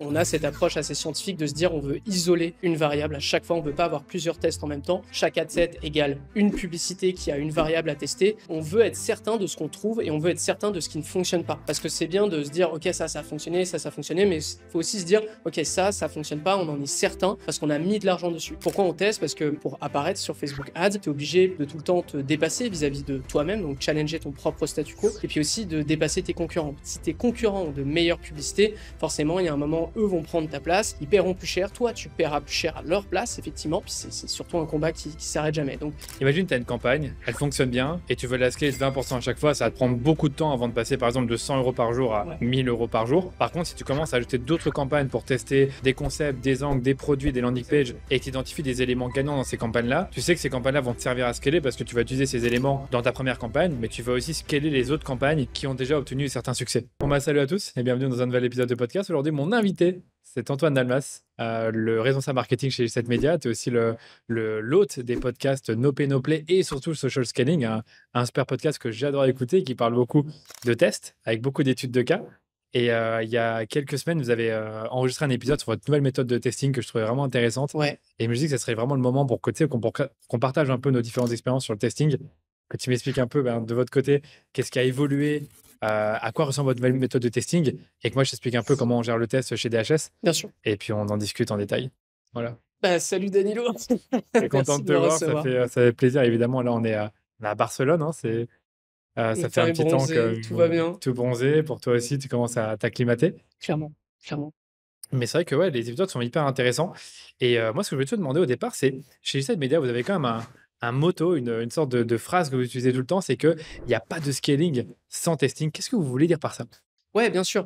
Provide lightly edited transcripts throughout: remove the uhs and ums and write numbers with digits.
On a cette approche assez scientifique de se dire on veut isoler une variable à chaque fois, on ne veut pas avoir plusieurs tests en même temps. Chaque ad set égale une publicité qui a une variable à tester. On veut être certain de ce qu'on trouve et on veut être certain de ce qui ne fonctionne pas. Parce que c'est bien de se dire ok ça a fonctionné, ça a fonctionné, mais il faut aussi se dire ok ça fonctionne pas, on en est certain parce qu'on a mis de l'argent dessus. Pourquoi on teste? Parce que pour apparaître sur Facebook Ads, tu es obligé de tout le temps te dépasser vis-à-vis de toi-même, donc challenger ton propre statu quo, et puis aussi de dépasser tes concurrents. Si tes concurrents ont de meilleures publicités, forcément il y a un moment eux vont prendre ta place, ils paieront plus cher, toi tu paieras plus cher à leur place effectivement, puis c'est surtout un combat qui s'arrête jamais. Donc imagine, tu as une campagne, elle fonctionne bien et tu veux la scaler de 20% à chaque fois, ça va te prendre beaucoup de temps avant de passer par exemple de 100 euros par jour à 1000 euros par jour. Par contre, si tu commences à ajouter d'autres campagnes pour tester des concepts, des angles, des produits, des landing pages et que tu identifies des éléments gagnants dans ces campagnes-là, tu sais que ces campagnes-là vont te servir à scaler parce que tu vas utiliser ces éléments dans ta première campagne, mais tu vas aussi scaler les autres campagnes qui ont déjà obtenu certains succès. Bon bah salut à tous et bienvenue dans un nouvel épisode de podcast. Aujourd'hui, mon invité, c'est Antoine Dalmas, le responsable marketing chez G7 Media. Tu es aussi l'hôte des podcasts No Pay No Play et surtout le Social Scaling, un super podcast que j'adore écouter qui parle beaucoup de tests avec beaucoup d'études de cas. Et il y a quelques semaines, vous avez enregistré un épisode sur votre nouvelle méthode de testing que je trouvais vraiment intéressante. ouais. Et je me dis que ça serait vraiment le moment pour qu'on partage un peu nos différentes expériences sur le testing, que tu m'expliques un peu de votre côté qu'est-ce qui a évolué, à quoi ressemble votre nouvelle méthode de testing, et que moi je t'explique un peu comment on gère le test chez DHS, Bien sûr. et puis on en discute en détail. Voilà. Bah, salut Danilo. Je suis content Merci de de te me voir, recevoir. ça fait plaisir. Évidemment, là on est à Barcelone, hein, Le ça fait temps un est petit temps bronzé, que tout va bien. tout bronzé. Pour toi aussi, tu commences à t'acclimater. Clairement, clairement. Mais c'est vrai que ouais, les épisodes sont hyper intéressants. Et moi, ce que je voulais te demander au départ, c'est chez G7 Media, vous avez quand même un motto, une sorte de phrase que vous utilisez tout le temps, c'est qu'il n'y a pas de scaling sans testing. Qu'est-ce que vous voulez dire par ça? Ouais, bien sûr.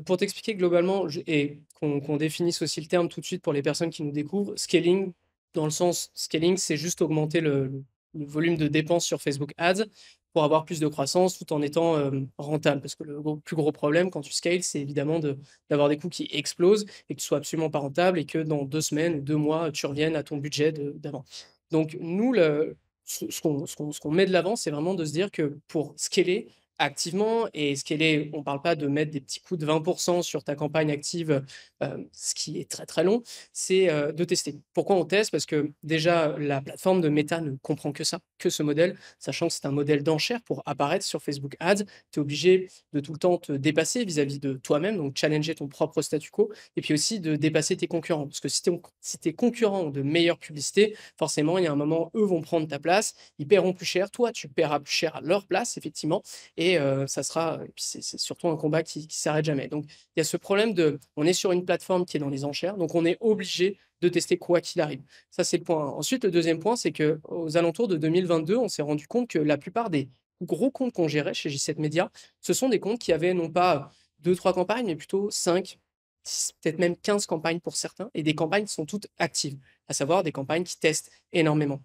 Pour t'expliquer globalement et qu'on définisse aussi le terme tout de suite pour les personnes qui nous découvrent, scaling, dans le sens scaling, c'est juste augmenter le volume de dépenses sur Facebook Ads pour avoir plus de croissance tout en étant rentable. Parce que plus gros problème quand tu scales, c'est évidemment d'avoir des coûts qui explosent et que tu sois absolument pas rentable et que dans 2 semaines ou 2 mois, tu reviennes à ton budget d'avant. Donc nous, ce qu'on met de l'avant, c'est vraiment de se dire que pour scaler, activement et scaler, on ne parle pas de mettre des petits coups de 20% sur ta campagne active, ce qui est très, très long, c'est, de tester. Pourquoi on teste? Parce que déjà la plateforme de Meta ne comprend que ça, que ce modèle, sachant que c'est un modèle d'enchère pour apparaître sur Facebook Ads. Tu es obligé de tout le temps te dépasser vis-à-vis de toi-même, donc challenger ton propre statu quo et puis aussi de dépasser tes concurrents. Parce que si tes concurrents ont de meilleures publicités, forcément il y a un moment, eux vont prendre ta place, ils paieront plus cher, toi tu paieras plus cher à leur place effectivement et ça sera et puis c'est surtout un combat qui s'arrête jamais. Donc il y a ce problème on est sur une plateforme qui est dans les enchères, donc on est obligé de tester quoi qu'il arrive. Ça, c'est le point 1. Ensuite, le deuxième point, c'est qu'aux alentours de 2022, on s'est rendu compte que la plupart des gros comptes qu'on gérait chez J7 Media, ce sont des comptes qui avaient non pas 2-3 campagnes, mais plutôt 5, 10, peut-être même 15 campagnes pour certains, et des campagnes qui sont toutes actives, à savoir des campagnes qui testent énormément.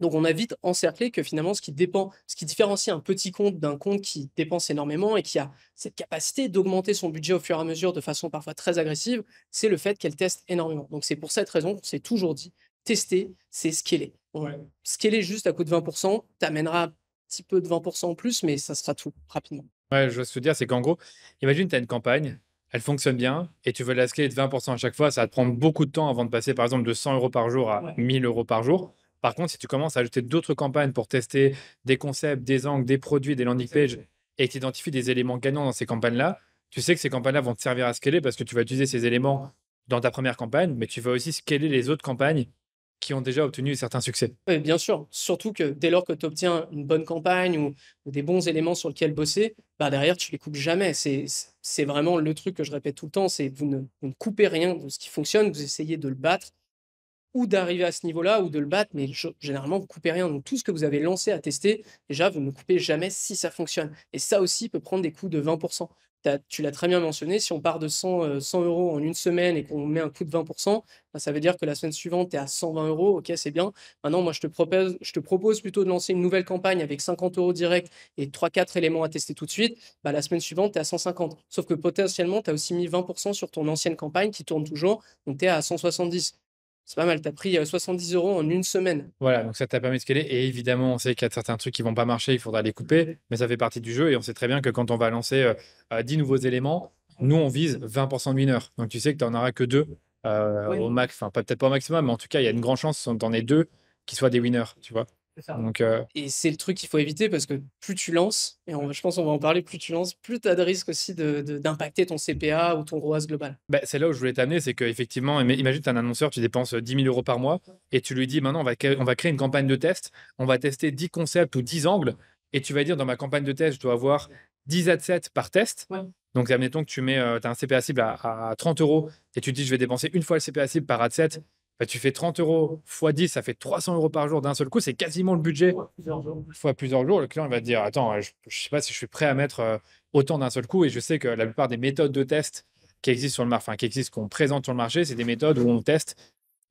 Donc on a vite encerclé que finalement ce qui différencie un petit compte d'un compte qui dépense énormément et qui a cette capacité d'augmenter son budget au fur et à mesure de façon parfois très agressive, c'est le fait qu'elle teste énormément. Donc c'est pour cette raison qu'on s'est toujours dit, tester, c'est scaler. Ouais. Scaler juste à coût de 20%, t'amènera un petit peu de 20% en plus, mais ça sera tout rapidement. Ouais, je vois ce que tu veux dire, c'est qu'en gros, imagine, tu as une campagne, elle fonctionne bien, et tu veux la scaler de 20% à chaque fois, ça va te prendre beaucoup de temps avant de passer par exemple de 100 euros par jour à 1000 euros par jour. Par contre, si tu commences à ajouter d'autres campagnes pour tester des concepts, des angles, des produits, des landing pages, et que tu identifies des éléments gagnants dans ces campagnes-là, tu sais que ces campagnes-là vont te servir à scaler parce que tu vas utiliser ces éléments dans ta première campagne, mais tu vas aussi scaler les autres campagnes qui ont déjà obtenu certains succès. Oui, bien sûr. Surtout que dès lors que tu obtiens une bonne campagne ou des bons éléments sur lesquels bosser, bah derrière, tu les coupes jamais. C'est vraiment le truc que je répète tout le temps, c'est vous ne coupez rien de ce qui fonctionne, vous essayez de le battre ou d'arriver à ce niveau-là ou de le battre, mais généralement, vous coupez rien. Donc tout ce que vous avez lancé à tester, déjà, vous ne coupez jamais si ça fonctionne. Et ça aussi peut prendre des coûts de 20%. Tu l'as très bien mentionné, si on part de 100 euros en une semaine et qu'on met un coût de 20%, bah, ça veut dire que la semaine suivante, tu es à 120 euros, ok, c'est bien. Maintenant, moi, je te propose plutôt de lancer une nouvelle campagne avec 50 euros direct et 3-4 éléments à tester tout de suite. Bah, la semaine suivante, tu es à 150. Sauf que potentiellement, tu as aussi mis 20% sur ton ancienne campagne qui tourne toujours, donc tu es à 170. C'est pas mal, tu as pris 70 euros en une semaine. Voilà, donc ça t'a permis de scaler. Et évidemment, on sait qu'il y a certains trucs qui vont pas marcher, il faudra les couper, mais ça fait partie du jeu. Et on sait très bien que quand on va lancer 10 nouveaux éléments, Nous, on vise 20% de winners. Donc, tu sais que tu n'en auras que deux au max. Enfin, peut-être pas au maximum, mais en tout cas, il y a une grande chance que tu en aies deux qui soient des winners, tu vois. Donc, Et c'est le truc qu'il faut éviter parce que plus tu lances, et je pense qu'on va en parler, plus tu lances, plus tu as de risques aussi d'impacter ton CPA ou ton ROAS global. bah, c'est là où je voulais t'amener, c'est qu'effectivement, imagine, tu es un annonceur, tu dépenses 10 000 euros par mois et tu lui dis maintenant, on va créer une campagne de test, on va tester 10 concepts ou 10 angles et tu vas dire dans ma campagne de test, je dois avoir 10 adsets par test. Ouais. Donc, admettons que tu mets, as un CPA cible à 30 euros et tu dis, je vais dépenser une fois le CPA cible par adset. Bah, tu fais 30 euros x 10, ça fait 300 euros par jour d'un seul coup. C'est quasiment le budget fois plusieurs jours. Le client il va te dire, attends, je ne sais pas si je suis prêt à mettre autant d'un seul coup. Et je sais que la plupart des méthodes de test qui existent sur le marché, enfin, qui existent, qu'on présente sur le marché, c'est des méthodes où on teste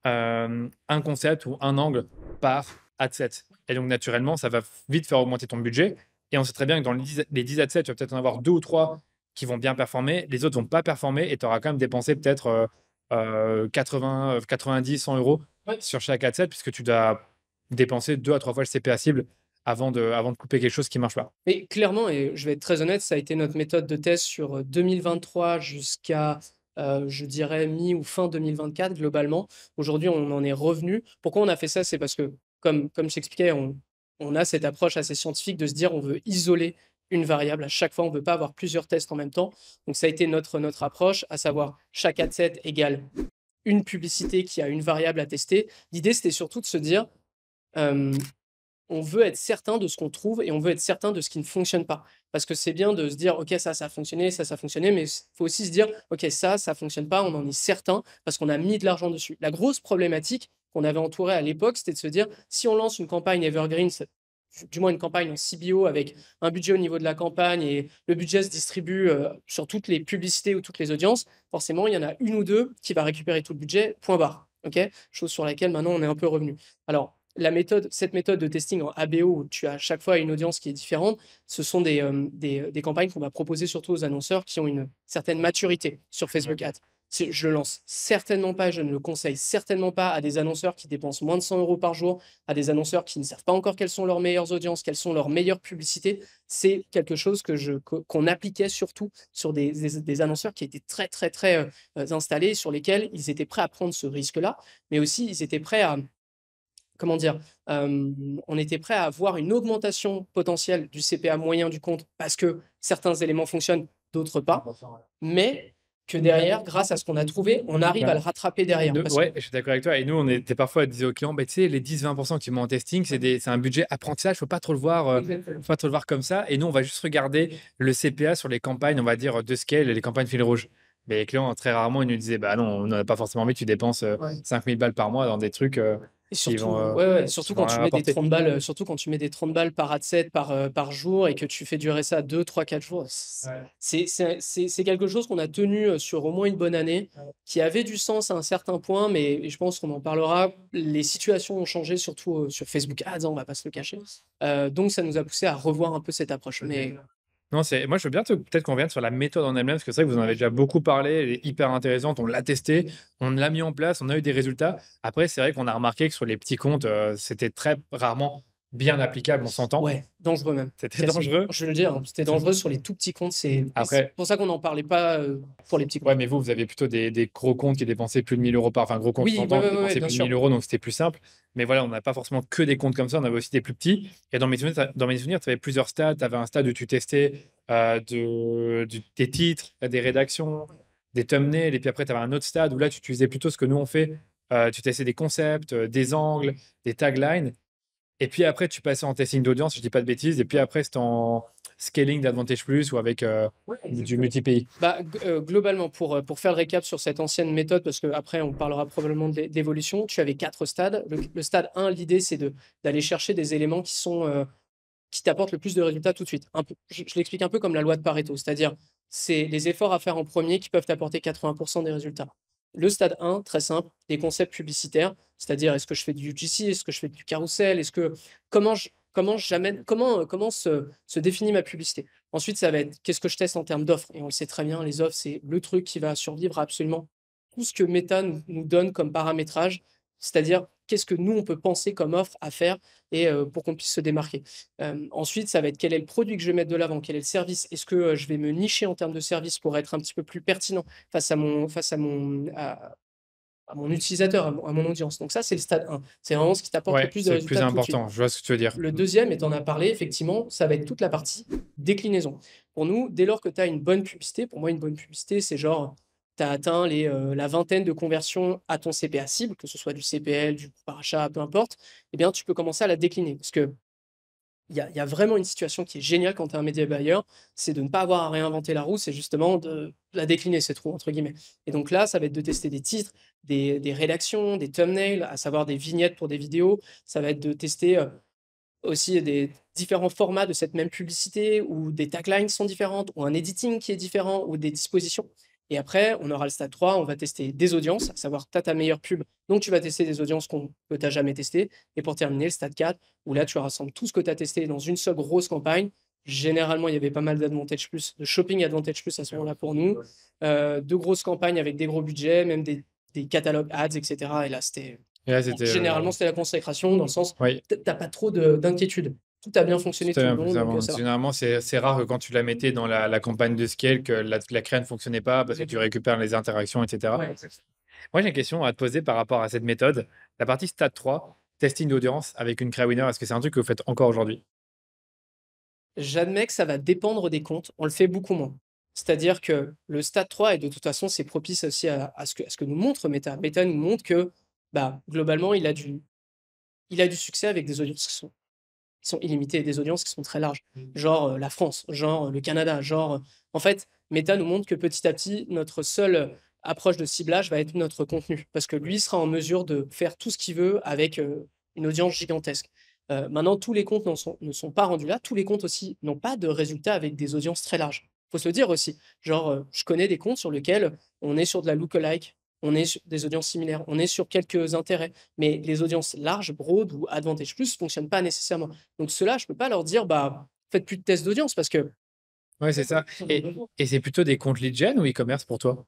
un concept ou un angle par adset. Et donc, naturellement, ça va vite faire augmenter ton budget. Et on sait très bien que dans les 10 adsets, tu vas peut-être en avoir 2 ou 3 qui vont bien performer. Les autres vont pas performer et tu auras quand même dépensé peut-être 80, 90, 100 euros sur chaque adset puisque tu dois dépenser 2 à 3 fois le CPA cible avant de couper quelque chose qui marche pas. Mais clairement, et je vais être très honnête, ça a été notre méthode de test sur 2023 jusqu'à, je dirais, mi ou fin 2024 globalement. Aujourd'hui, on en est revenu. Pourquoi on a fait ça? C'est parce que, comme je t'expliquais, on a cette approche assez scientifique de se dire on veut isoler une variable à chaque fois, on ne veut pas avoir plusieurs tests en même temps. Donc ça a été notre approche, à savoir chaque adset égale une publicité qui a une variable à tester. L'idée, c'était surtout de se dire, on veut être certain de ce qu'on trouve et on veut être certain de ce qui ne fonctionne pas. Parce que c'est bien de se dire, OK, ça a fonctionné, ça a fonctionné, mais il faut aussi se dire, OK, ça ne fonctionne pas, on en est certain parce qu'on a mis de l'argent dessus. La grosse problématique qu'on avait entourée à l'époque, c'était de se dire, si on lance une campagne Evergreen, du moins une campagne en CBO avec un budget au niveau de la campagne et le budget se distribue sur toutes les publicités ou toutes les audiences, forcément, il y en a une ou deux qui va récupérer tout le budget, point barre. OK, chose sur laquelle maintenant on est un peu revenu. Alors, cette méthode de testing en ABO, où tu as à chaque fois une audience qui est différente, ce sont des campagnes qu'on va proposer surtout aux annonceurs qui ont une certaine maturité sur Facebook Ads. Je le lance certainement pas, je ne le conseille certainement pas à des annonceurs qui dépensent moins de 100 euros par jour, à des annonceurs qui ne savent pas encore quelles sont leurs meilleures audiences, quelles sont leurs meilleures publicités. C'est quelque chose qu'on appliquait surtout sur des annonceurs qui étaient très, très, très installés, sur lesquels ils étaient prêts à prendre ce risque-là, mais aussi ils étaient prêts à, comment dire, on était prêt à avoir une augmentation potentielle du CPA moyen du compte parce que certains éléments fonctionnent, d'autres pas, mais que derrière, grâce à ce qu'on a trouvé, on arrive à le rattraper derrière. Ouais, je suis d'accord avec toi. Et nous, on était parfois à dire aux clients, bah, tu sais, les 10-20% qui vont en testing, c'est un budget apprentissage, faut pas trop le voir, faut pas trop le voir comme ça. Et nous, on va juste regarder le CPA sur les campagnes, on va dire, de scale et les campagnes fil rouge. Mais les clients, très rarement, ils nous disaient, bah non, on n'a pas forcément envie, tu dépenses 5 000 balles par mois dans des trucs. Et surtout, surtout vont quand tu mets des apporter. 30 balles, surtout quand tu mets des 30 balles par adset par jour et que tu fais durer ça 2, 3, 4 jours, c'est quelque chose qu'on a tenu sur au moins une bonne année, qui avait du sens à un certain point, mais et je pense qu'on en parlera. Les situations ont changé, surtout sur Facebook Ads, hein, on va pas se le cacher. Donc ça nous a poussé à revoir un peu cette approche. Mais Non, moi, je veux bien peut-être qu'on revienne sur la méthode en elle-même, parce que c'est vrai que vous en avez déjà beaucoup parlé, elle est hyper intéressante, on l'a testé, on l'a mis en place, on a eu des résultats. Après, c'est vrai qu'on a remarqué que sur les petits comptes, c'était très rarement bien applicable, on s'entend. ouais, dangereux même. C'était dangereux. Je veux le dire, hein, c'était dangereux sur les tout petits comptes. C'est pour ça qu'on n'en parlait pas pour les petits comptes. Ouais, mais vous avez plutôt des gros comptes qui dépensaient plus de 1 000 euros enfin, gros comptes, Oui, on entend, qui bien dépensaient plus de sûr. 1 000 euros, donc c'était plus simple. Mais voilà, on n'a pas forcément que des comptes comme ça, on avait aussi des plus petits. Et dans mes souvenirs, tu avais plusieurs stades. Tu avais un stade où tu testais des titres, des rédactions, des thumbnails. Et puis après, tu avais un autre stade où là, tu utilisais plutôt ce que nous on fait. Tu testais des concepts, des angles, des taglines. Et puis après, tu passais en testing d'audience, si je dis pas de bêtises. Et puis après, c'était en scaling d'Advantage Plus ou avec du multi-pays. Bah, globalement, pour faire le récap sur cette ancienne méthode, parce qu'après, on parlera probablement d'évolution, tu avais 4 stades. Le stade 1, l'idée, c'est d'aller chercher des éléments qui t'apportent le plus de résultats tout de suite. Je l'explique un peu comme la loi de Pareto, c'est-à-dire c'est les efforts à faire en premier qui peuvent t'apporter 80% des résultats. Le stade 1, très simple, des concepts publicitaires, c'est-à-dire est-ce que je fais du UGC, est-ce que je fais du carrousel, comment se définit ma publicité. Ensuite, ça va être qu'est-ce que je teste en termes d'offres. Et on le sait très bien, les offres, c'est le truc qui va survivre à absolument tout ce que Meta nous donne comme paramétrage, c'est-à-dire qu'est-ce que nous, on peut penser comme offre à faire et pour qu'on puisse se démarquer. Ensuite, ça va être quel est le produit que je vais mettre de l'avant, quel est le service. Est-ce que je vais me nicher en termes de service pour être un petit peu plus pertinent à mon utilisateur, à mon audience. Donc ça, c'est le stade 1. C'est vraiment ce qui t'apporte le Ouais, plus de c'est le plus résultats tout de suite. important. Je vois ce que tu veux dire. Le deuxième, et tu en as parlé, effectivement, ça va être toute la partie déclinaison. Pour nous, dès lors que tu as une bonne publicité, pour moi, une bonne publicité, c'est genre, tu as atteint la vingtaine de conversions à ton CPA cible, que ce soit du CPL, du coût par achat, peu importe, eh bien, tu peux commencer à la décliner. Parce que il y a vraiment une situation qui est géniale quand tu es un media buyer, c'est de ne pas avoir à réinventer la roue, c'est justement de la décliner, cette roue, entre guillemets. Et donc là, ça va être de tester des titres, des rédactions, des thumbnails, à savoir des vignettes pour des vidéos. Ça va être de tester aussi des différents formats de cette même publicité, où des taglines sont différentes, ou un editing qui est différent, ou des dispositions. Et après, on aura le stade 3, on va tester des audiences, à savoir, tu as ta meilleure pub, donc tu vas tester des audiences que tu n'as jamais testées. Et pour terminer, le stade 4, où là, tu rassembles tout ce que tu as testé dans une seule grosse campagne. Généralement, il y avait pas mal d'Advantage Plus, de Shopping Advantage Plus à ce moment-là pour nous. De grosses campagnes avec des gros budgets, même des catalogues ads, etc. Et là, Et là, c'était. généralement, c'était la consécration, dans le sens, Oui, t'as pas trop d'inquiétude. Tout a bien fonctionné tout à tout le fait, long, donc ça va. généralement, c'est rare que quand tu la mettais dans la campagne de scale, que la créa ne fonctionnait pas parce que tu récupères les interactions, etc. Ouais. Moi, j'ai une question à te poser par rapport à cette méthode. La partie stade 3, testing d'audience avec une créa winner, est-ce que c'est un truc que vous faites encore aujourd'hui? J'admets que ça va dépendre des comptes. On le fait beaucoup moins. C'est-à-dire que le stade 3, et de toute façon, c'est propice aussi à ce que nous montre Meta. Meta nous montre que, bah, globalement, il a du succès avec des audiences qui sont illimitées, des audiences qui sont très larges. Genre la France, genre le Canada, genre. En fait, Meta nous montre que petit à petit, notre seule approche de ciblage va être notre contenu. Parce que lui sera en mesure de faire tout ce qu'il veut avec une audience gigantesque. Maintenant, tous les comptes ne sont pas rendus là. Tous les comptes aussi n'ont pas de résultats avec des audiences très larges. Faut se le dire aussi. Genre, je connais des comptes sur lesquels on est sur de la lookalike, on est sur des audiences similaires, on est sur quelques intérêts. Mais les audiences larges, broad ou Advantage Plus ne fonctionnent pas nécessairement. Donc ceux-là, je ne peux pas leur dire, bah, faites plus de tests d'audience parce que Ouais, c'est ça. Et c'est plutôt des comptes lead gen ou e-commerce pour toi?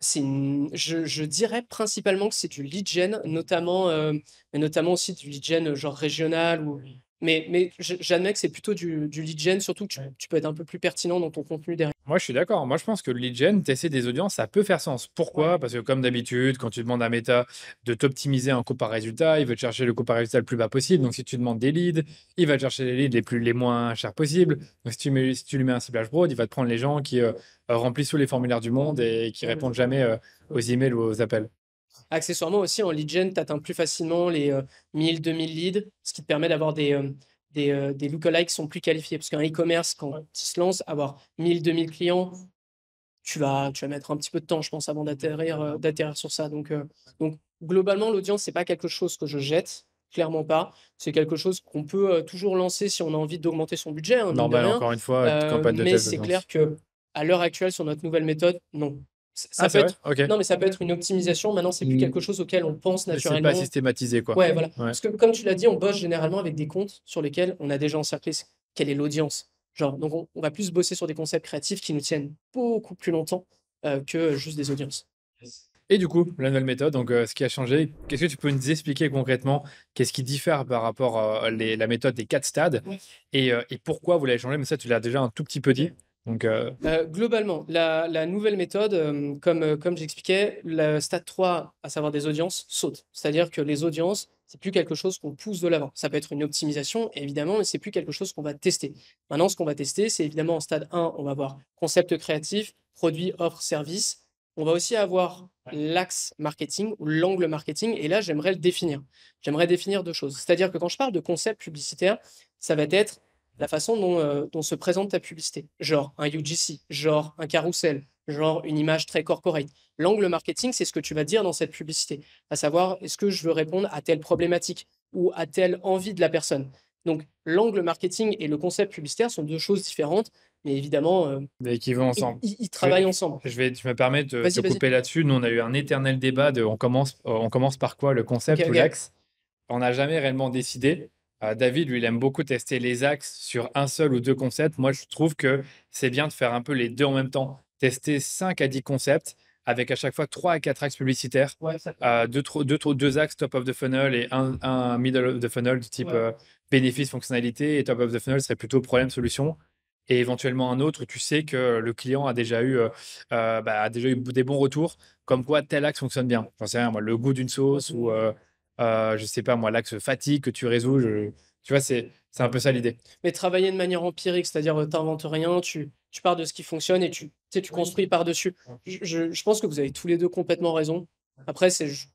je dirais principalement que c'est du lead gen, mais notamment aussi du lead gen genre régional. Mais j'admets que c'est plutôt du lead gen, surtout que tu peux être un peu plus pertinent dans ton contenu derrière. Moi, je suis d'accord. Moi, je pense que le lead gen, tester des audiences, ça peut faire sens. Pourquoi? Parce que comme d'habitude, quand tu demandes à Meta de t'optimiser un coût par résultat, il veut te chercher le coût par résultat le plus bas possible. Donc, si tu demandes des leads, il va te chercher les leads les moins chers possibles. Donc, si tu lui mets un ciblage broad, il va te prendre les gens qui remplissent tous les formulaires du monde et qui répondent jamais aux emails ou aux appels. Accessoirement aussi, en lead gen, tu atteins plus facilement les 1000-2000 leads, ce qui te permet d'avoir des lookalikes qui sont plus qualifiés. Parce qu'un e-commerce, quand il se lance, avoir 1000-2000 clients, tu vas mettre un petit peu de temps, je pense, avant d'atterrir sur ça. Donc globalement, l'audience, c'est pas quelque chose que je jette, clairement pas. C'est quelque chose qu'on peut toujours lancer si on a envie d'augmenter son budget, hein, mine de Normal, rien. encore une fois, campagne de Mais test c'est d'audience. clair que à l'heure actuelle, sur notre nouvelle méthode, non. Ah, Ça peut c'est vrai? être, Ok. non, mais ça peut être une optimisation. Maintenant, c'est plus quelque chose auquel on pense Mais c'est pas naturellement. systématisé, quoi. Ouais, voilà. Ouais. Parce que comme tu l'as dit, on bosse généralement avec des comptes sur lesquels on a déjà encerclé quelle est l'audience. Genre, donc on va plus bosser sur des concepts créatifs qui nous tiennent beaucoup plus longtemps que juste des audiences. Et du coup, la nouvelle méthode, donc ce qui a changé, qu'est-ce que tu peux nous expliquer concrètement? Qu'est-ce qui diffère par rapport à la méthode des 4 stades? Ouais. Et pourquoi vous l'avez changé? Mais ça, tu l'as déjà un tout petit peu dit. Donc, Globalement, la nouvelle méthode, comme j'expliquais, le stade 3, à savoir des audiences, saute. C'est-à-dire que les audiences, c'est plus quelque chose qu'on pousse de l'avant. Ça peut être une optimisation, évidemment, mais c'est plus quelque chose qu'on va tester. Maintenant, ce qu'on va tester, c'est évidemment en stade 1, on va avoir concept créatif, produit, offre, service. On va aussi avoir l'axe marketing ou l'angle marketing, et là, j'aimerais le définir. J'aimerais définir deux choses. C'est-à-dire que quand je parle de concept publicitaire, ça va être la façon dont se présente ta publicité. Genre un UGC, genre un carrousel, genre une image très corporate. L'angle marketing, c'est ce que tu vas dire dans cette publicité, à savoir, est-ce que je veux répondre à telle problématique ou à telle envie de la personne. Donc, l'angle marketing et le concept publicitaire sont deux choses différentes, mais évidemment, et qui vont ils, ensemble. ils- ils travaillent ensemble. Je me permets de te Vas-y, vas-y. couper là-dessus. Nous, on a eu un éternel débat de on commence par quoi, le Ok, concept ou ok. l'axe? On n'a jamais réellement décidé. David, lui, il aime beaucoup tester les axes sur un seul ou deux concepts. Moi, je trouve que c'est bien de faire un peu les deux en même temps. Tester 5 à 10 concepts avec à chaque fois 3 à 4 axes publicitaires, Ouais, ça deux axes top of the funnel et un middle of the funnel du type ouais. bénéfice, fonctionnalité, et top of the funnel serait plutôt problème, solution. Et éventuellement un autre où tu sais que le client a déjà eu des bons retours, comme quoi tel axe fonctionne bien. J'en sais rien, moi, le goût d'une sauce ou, je sais pas, moi, l'axe fatigue que tu résous. Tu vois, c'est un peu ça l'idée. Mais travailler de manière empirique, c'est-à-dire, tu n'inventes rien, tu pars de ce qui fonctionne et tu sais, tu construis par-dessus. Je pense que vous avez tous les 2 complètement raison. Après, c'est j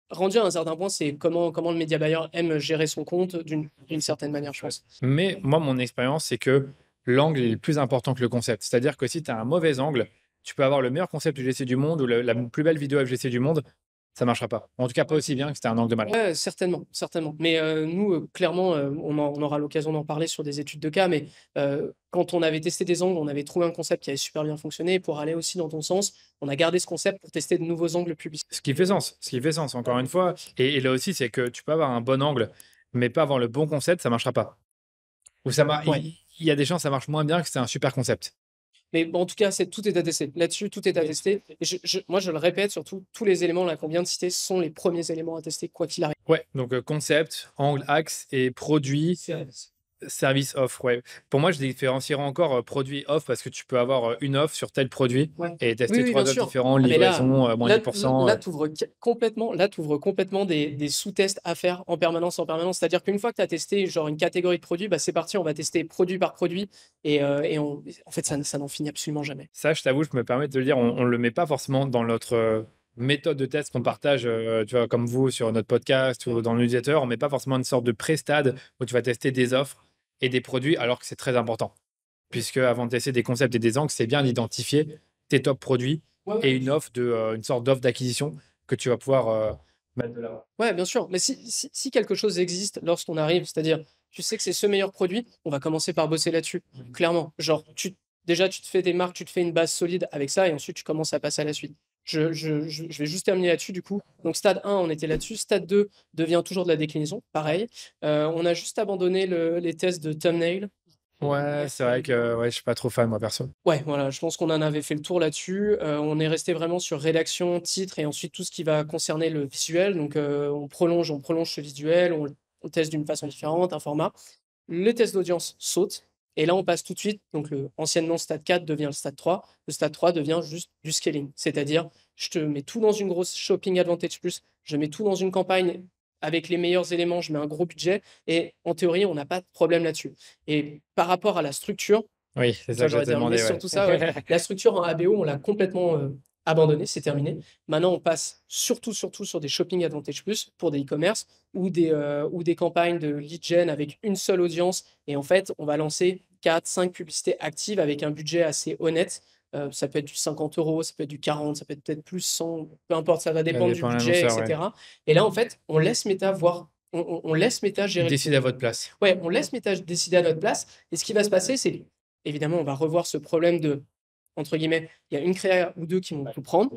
rendu à un certain point, c'est comment le média buyer aime gérer son compte d'une certaine manière, je pense. Mais moi, mon expérience, c'est que l'angle est le plus important que le concept. C'est-à-dire que si tu as un mauvais angle, tu peux avoir le meilleur concept UGC du monde ou la plus belle vidéo FGC du monde, ça marchera pas. En tout cas, pas aussi bien que si tu un angle de malade. Ouais, certainement, certainement. Mais nous, clairement, on aura l'occasion d'en parler sur des études de cas, mais quand on avait testé des angles, on avait trouvé un concept qui avait super bien fonctionné. Pour aller aussi dans ton sens, on a gardé ce concept pour tester de nouveaux angles publicitaires. Ce qui fait sens, encore une fois. Et là aussi, c'est que tu peux avoir un bon angle, mais pas avoir le bon concept, ça marchera pas. Ou Ouais. il y a des chances que ça marche moins bien que c'est un super concept. Mais bon, en tout cas, tout est à tester. Là-dessus, tout est à tester. Et moi, je le répète, surtout, tous les éléments là qu'on vient de citer sont les premiers éléments à tester, quoi qu'il arrive. Ouais, donc concept, angle, axe et produit. Service offre, ouais. Pour moi, je différencierais encore produit offre parce que tu peux avoir une offre sur tel produit Ouais. et tester Oui, trois bien offres sûr. différents, Ah, mais là, livraison, moins là, 10%. là, tu ouvres complètement des sous-tests à faire en permanence, en permanence. C'est-à-dire qu'une fois que tu as testé genre une catégorie de produits, bah, c'est parti, on va tester produit par produit. Et en fait, ça n'en finit absolument jamais. Ça, je t'avoue, je me permets de te le dire, on ne le met pas forcément dans notre méthode de test qu'on partage, tu vois, comme vous sur notre podcast ou dans le newsletter. On ne met pas forcément une sorte de pré-stade où tu vas tester des offres et des produits alors que c'est très important. Puisque avant de tester des concepts et des angles, c'est bien d'identifier tes top produits et une sorte d'offre d'acquisition que tu vas pouvoir mettre de l'avant. Ouais, bien sûr. Mais si quelque chose existe lorsqu'on arrive, c'est-à-dire, tu sais que c'est ce meilleur produit, on va commencer par bosser là-dessus, clairement. Genre, déjà, tu te fais des marques, tu te fais une base solide avec ça, et ensuite, tu commences à passer à la suite. Je vais juste terminer là-dessus, du coup. Donc, stade 1, on était là-dessus. Stade 2 devient toujours de la déclinaison, pareil. On a juste abandonné les tests de thumbnail. Ouais, c'est vrai que ouais, je suis pas trop fan, moi, perso. Ouais, voilà, je pense qu'on en avait fait le tour là-dessus. On est resté vraiment sur rédaction, titre et ensuite tout ce qui va concerner le visuel. Donc, on prolonge ce visuel, on teste d'une façon différente, un format. Le test d'audience saute. Et là, on passe tout de suite. Donc, anciennement stade 4 devient le stade 3. Le stade 3 devient juste du scaling. C'est-à-dire, je te mets tout dans une grosse Shopping Advantage Plus. Je mets tout dans une campagne avec les meilleurs éléments. Je mets un gros budget. Et en théorie, on n'a pas de problème là-dessus. Et par rapport à la structure, Oui, c'est ça ça, que je j'aurais te terminé demandé, sur tout ça. Ouais. La structure en ABO, on l'a complètement abandonnée, c'est terminé. Maintenant, on passe surtout sur des Shopping Advantage Plus pour des e-commerce ou des campagnes de lead gen avec une seule audience. Et en fait, on va lancer 4-5 publicités actives avec un budget assez honnête. Ça peut être du 50 euros, ça peut être du 40, ça peut être peut-être plus 100, peu importe, ça va Ça dépendre du dépend de budget, l'annonceur, ouais. etc. Et là, en fait, on laisse Meta voir, on laisse Meta gérer. Décidez à votre place. Ouais, on laisse Meta décider à notre place. Et ce qui va se passer, c'est évidemment, on va revoir ce problème de, entre guillemets, il y a une créa ou deux qui vont tout prendre.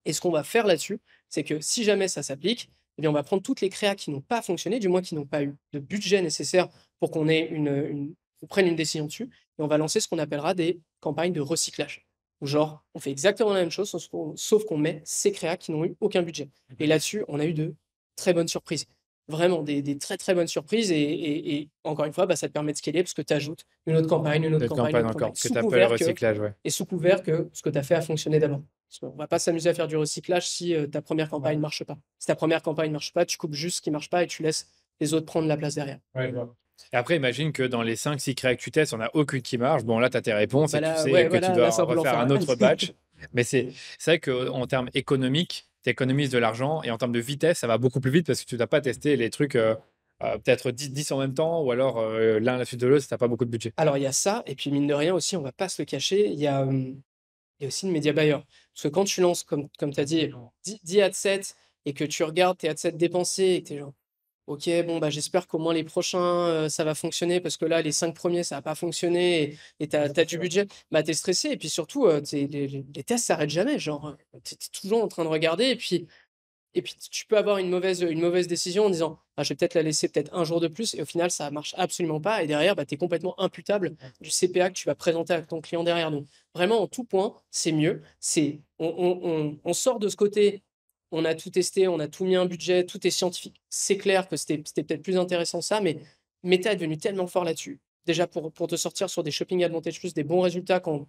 Et ce qu'on va faire là-dessus, c'est que si jamais ça s'applique, eh bien, on va prendre toutes les créas qui n'ont pas fonctionné, du moins qui n'ont pas eu de budget nécessaire pour qu'on ait qu'on prenne une décision dessus. Et on va lancer ce qu'on appellera des campagnes de recyclage. Où genre, on fait exactement la même chose, sauf qu'on met ces créas qui n'ont eu aucun budget. Et là-dessus, on a eu de très bonnes surprises. Vraiment des très très bonnes surprises. Et encore une fois, bah, ça te permet de scaler parce que tu ajoutes une autre campagne, une autre Cette campagne, une campagne autre encore, campagne. que Sous tu appelles couvert que, recyclage, ouais. et sous couvert que ce que tu as fait a fonctionné d'abord. Parce qu'on va pas s'amuser à faire du recyclage si ta première campagne ne marche pas. Si ta première campagne ne marche pas, tu coupes juste ce qui ne marche pas et tu laisses les autres prendre la place derrière. Ouais, je vois. Et après, imagine que dans les 5-6 créas que tu testes, on n'a aucune qui marche. Bon, là, tu as tes réponses Bah et tu là, sais ouais, que voilà, tu là, dois ça vaut refaire l'enfer, un là. autre batch. Mais c'est vrai qu'en termes économiques, tu économises de l'argent et en termes de vitesse, ça va beaucoup plus vite parce que tu n'as pas testé les trucs peut-être 10 en même temps ou alors l'un à la suite de l'autre si tu n'as pas beaucoup de budget. Alors, il y a ça, et puis mine de rien aussi, on va pas se le cacher, il y a aussi le média buyer. Parce que quand tu lances, comme tu as dit, 10 adsets et que tu regardes tes adsets dépensés et que tu es genre, ok, bon, bah, j'espère qu'au moins les prochains, ça va fonctionner parce que là, les 5 premiers, ça n'a pas fonctionné et tu as du budget, bah, tu es stressé. Et puis surtout, les tests s'arrêtent jamais. Genre, tu es toujours en train de regarder. Et puis, et puis tu peux avoir une mauvaise décision en disant: «Ah, je vais peut-être la laisser peut-être un jour de plus» et au final, ça marche absolument pas et derrière, bah, tu es complètement imputable du CPA que tu vas présenter à ton client derrière. Donc vraiment, en tout point, c'est mieux. C'est on sort de ce côté, on a tout testé, on a tout mis un budget, tout est scientifique. C'est clair que c'était peut-être plus intéressant ça, mais Meta est devenu tellement fort là-dessus. Déjà pour te sortir sur des Shopping Advantage Plus des bons résultats quand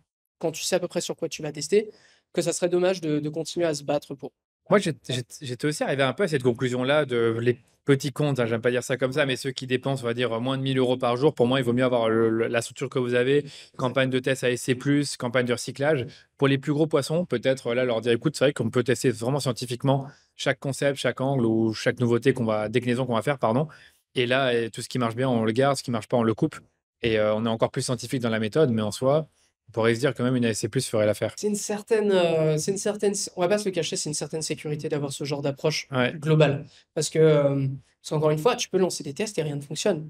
tu sais à peu près sur quoi tu vas tester, que ça serait dommage de continuer à se battre pour. Moi, j'étais aussi arrivé un peu à cette conclusion-là de les petits comptes, hein, j'aime pas dire ça comme ça, mais ceux qui dépensent, on va dire, moins de 1 000 € par jour, pour moi, il vaut mieux avoir la structure que vous avez, campagne de test ASC+, campagne de recyclage. Pour les plus gros poissons, peut-être là, leur dire, écoute, c'est vrai qu'on peut tester vraiment scientifiquement chaque concept, chaque angle ou chaque nouveauté déclinaison qu'on va faire, pardon. Et là, tout ce qui marche bien, on le garde, ce qui marche pas, on le coupe. Et on est encore plus scientifique dans la méthode, mais en soi, on pourrait se dire quand même une ASC+ ferait l'affaire. On va pas se le cacher, c'est une certaine sécurité d'avoir ce genre d'approche Ouais. globale. Parce qu'encore une fois, tu peux lancer des tests et rien ne fonctionne.